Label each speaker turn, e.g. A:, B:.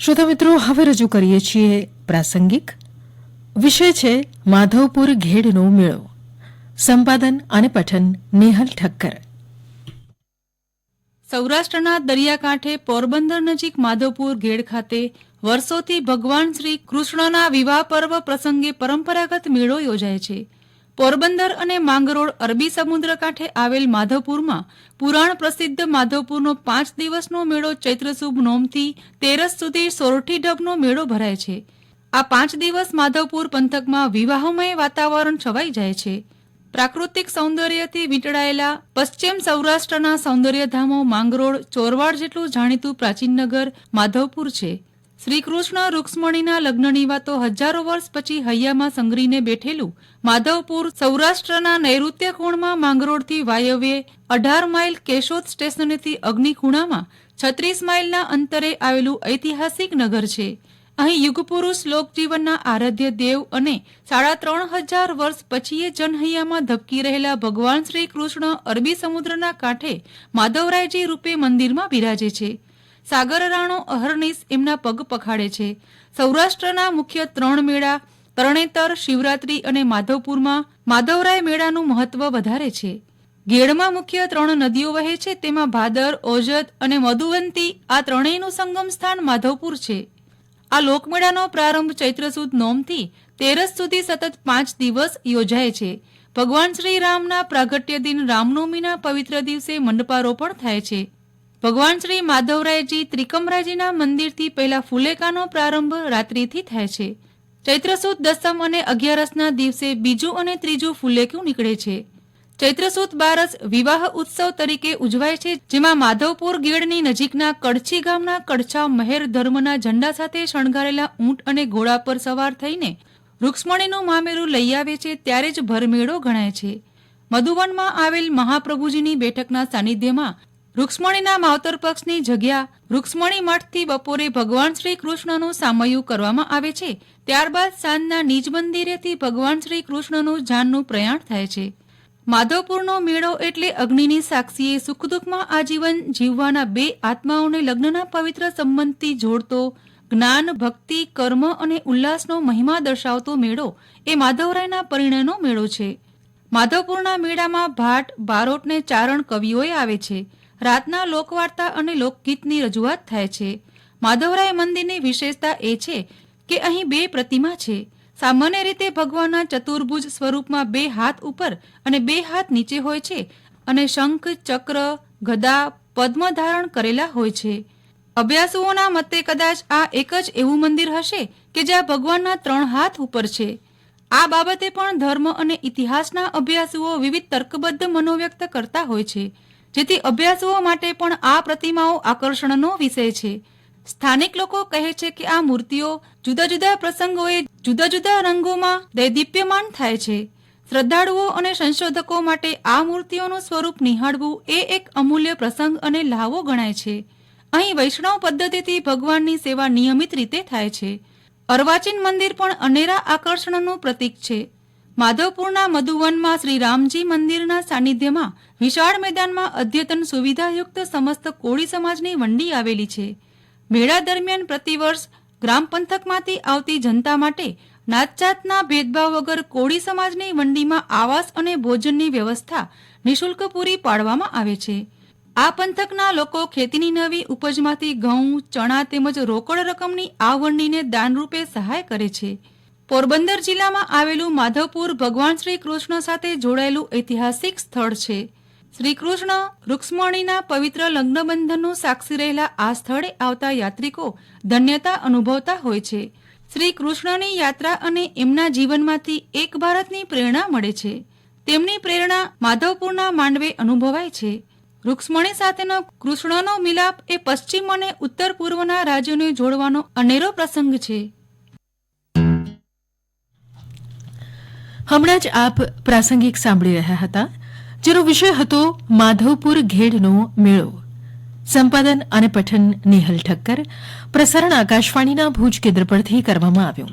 A: શ્રોતા મિત્રો, હવે રજૂ કરીએ છીએ પ્રાસંગિક. વિષય છે માધવપુર ઘેડનો મેળો. સંપાદન અને પઠન નેહલ ઠક્કર.
B: સૌરાષ્ટ્રના દરિયાકાંઠે પોરબંદર નજીક માધવપુર ઘેડ ખાતે વર્ષોથી ભગવાન શ્રી કૃષ્ણના વિવાહ પર્વ પ્રસંગે પરંપરાગત મેળો યોજાય છે. પોરબંદર અને માંગરોળ અરબી સમુદ્ર કાંઠે આવેલ માધવપુરમાં પુરાણ પ્રસિદ્ધ માધવપુરનો 5 દિવસનો મેળો ચૈત્ર શુભ નોમથી તેરસ સુધી સોરઠી ઢબનો મેળો ભરાય છે. આ 5 દિવસ માધવપુર પંથકમાં વિવાહમય વાતાવરણ છવાઈ જાય છે. પ્રાકૃતિક સૌંદર્યથી વીંટળાયેલા પશ્ચિમ સૌરાષ્ટ્રના સૌંદર્યધામો માંગરોળ ચોરવાડ જેટલું જાણીતું પ્રાચીન નગર માધવપુર છે. શ્રી કૃષ્ણ રૂક્ષ્મણીના લગ્નની વાતો હજારો વર્ષ પછી હૈયામાં સંગ્રહીને બેઠેલું માધવપુર સૌરાષ્ટ્રના નૈઋત્ય કોણમાં માંગરોળથી વાયવ્યે 18 માઇલ, કેશોદ સ્ટેશનેથી અગ્નિકુણામાં 36 માઇલના અંતરે આવેલું ઐતિહાસિક નગર છે. અહીં યુગપુરુષ લોકજીવનના આરાધ્ય દેવ અને 3500 વર્ષ પછીએ જનહૈયામાં ધબકી રહેલા ભગવાન શ્રી કૃષ્ણ અરબી સમુદ્રના કાંઠે માધવરાયજી રૂપે મંદિરમાં બિરાજે છે. સાગર રાણો અહર્નિશ એમના પગ પખાડે છે. સૌરાષ્ટ્રના મુખ્ય 3 મેળા તરણેતર, શિવરાત્રી અને માધવપુરમાં માધવરાય મેળાનું મહત્વ વધારે છે. ઘેડમાં મુખ્ય 3 નદીઓ વહે છે. તેમાં ભાદર, ઓજત અને મધુવંતી આ ત્રણેયનું સંગમ સ્થાન માધવપુર છે. આ લોકમેળાનો પ્રારંભ ચૈત્ર સુદ નોમથી તેરસ સુધી સતત 5 દિવસ યોજાય છે. ભગવાન શ્રી રામના પ્રાગટ્ય દિન રામનવમીના પવિત્ર દિવસે મંડપારોપણ થાય છે. ભગવાન શ્રી માધવરાયજી ત્રિકમરાજીના મંદિરથી પહેલા ફુલેકાનો પ્રારંભ રાત્રિથી થાય છે. ચૈત્ર સુદ દસમ અને 11ના દિવસે બીજું અને ત્રીજું ફુલેકું નીકળે છે. ચૈત્ર સુદ 12 વિવાહ ઉત્સવ તરીકે ઉજવાય છે, જેમાં માધવપુર ગેડની નજીકના કડછી ગામના કડછા મહેર ધર્મના ઝંડા સાથે શણગારેલા ઊંટ અને ઘોડા પર સવાર થઈને રૂક્ષ્મણીનું મામેરું લઈ આવે છે, ત્યારે જ ભરમેળો ગણાય છે. મધુવનમાં આવેલ મહાપ્રભુજીની બેઠકના સાનિધ્યમાં રૂક્ષ્મણીના માવતર પક્ષની જગ્યા રૂક્ષ્મણી મઠથી બપોરે ભગવાન શ્રી કૃષ્ણનું સામયું કરવામાં આવે છે. ત્યારબાદ સાંજના નિજ મંદિરેથી ભગવાન શ્રી કૃષ્ણનું જાનનું પ્રયાણ થાય છે. માધવપુરનો મેળો એટલે અગ્નિની સાક્ષીએ સુખ દુઃખમાં આજીવન જીવવાના 2 આત્માઓને લગ્નના પવિત્ર સંબંધથી જોડતો, જ્ઞાન, ભક્તિ, કર્મ અને ઉલ્લાસનો મહિમા દર્શાવતો મેળો એ માધવરાયના પરિણયનો મેળો છે. માધવપુરના મેળામાં ભાટ, બારોટ ને ચારણ કવિઓએ આવે છે. રાતના લોકવાર્તા અને લોકગીતની રજૂઆત થાય છે. માધવરાય મંદિરની વિશેષતા એ છે કે અહીં 2 પ્રતિમા છે. સામાન્ય રીતે ભગવાનના ચતુર્ભુજ સ્વરૂપમાં 2 હાથ ઉપર અને 2 હાથ નીચે હોય છે અને શંખ, ચક્ર, ગદા, પદ્મ ધારણ કરેલા હોય છે. અભ્યાસુઓના મતે કદાચ આ એક જ એવું મંદિર હશે કે જ્યાં ભગવાનના 3 હાથ ઉપર છે. આ બાબતે પણ ધર્મ અને ઇતિહાસના અભ્યાસુઓ વિવિધ તર્કબદ્ધ મનોવ્યક્ત કરતા હોય છે, જેથી અભ્યાસુઓ માટે પણ આ પ્રતિમાઓ આકર્ષણનો વિષય છે. સ્થાનિક લોકો કહે છે કે આ મૂર્તિઓ જુદા જુદા પ્રસંગોએ જુદા જુદા રંગોમાં દૈદીપ્યમાન થાય છે. શ્રદ્ધાળુઓ અને સંશોધકો માટે આ મૂર્તિઓનું સ્વરૂપ નિહાળવું એ એક અમૂલ્ય પ્રસંગ અને લહાવો ગણાય છે. અહીં વૈષ્ણવ પદ્ધતિથી ભગવાનની સેવા નિયમિત રીતે થાય છે. અર્વાચીન મંદિર પણ અનેરા આકર્ષણનું પ્રતીક છે. માધવપુરના મધુવનમાં શ્રી રામજી મંદિરના સાનિધ્યમાં વિશાળ મેદાનમાં અદ્યતન સુવિધાયુક્ત સમસ્ત કોળી સમાજની વંડી આવેલી છે. મેળા દરમિયાન પ્રતિવર્ષ ગ્રામ પંથકમાંથી આવતી જનતા માટે નાતજાતના ભેદભાવ વગર કોળી સમાજની વંડીમાં આવાસ અને ભોજનની વ્યવસ્થા નિઃશુલ્ક પૂરી પાડવામાં આવે છે. આ પંથકના લોકો ખેતીની નવી ઉપજમાંથી ઘઉં, ચણા તેમજ રોકડ રકમની આ વંડીને દાનરૂપે સહાય કરે છે. પોરબંદર જિલ્લામાં આવેલું માધવપુર ભગવાન શ્રી કૃષ્ણ સાથે જોડાયેલું ઐતિહાસિક સ્થળ છે. શ્રી કૃષ્ણ રૂક્ષ્મણીના પવિત્ર લગ્નબંધનનું સાક્ષી રહેલા આ સ્થળે આવતા યાત્રિકો ધન્યતા અનુભવતા હોય છે. શ્રી કૃષ્ણની યાત્રા અને એમના જીવનમાંથી એક ભારતની પ્રેરણા મળે છે. તેમની પ્રેરણા માધવપુરના માંડવે અનુભવાય છે. રૂક્ષ્મણી સાથેનો કૃષ્ણનો મિલાપ એ પશ્ચિમ અને ઉત્તર પૂર્વના રાજ્યોને જોડવાનો અનેરો પ્રસંગ છે.
A: હમણાં જ આપ પ્રાસંગિક સાંભળી રહ્યા હતા, જેનો વિષય હતો માધવપુર ઘેડનો મેળો. સંપાદન અને પઠન નેહલ ઠક્કર. પ્રસારણ આકાશવાણીના ભુજ કેન્દ્ર પરથી કરવામાં આવ્યું.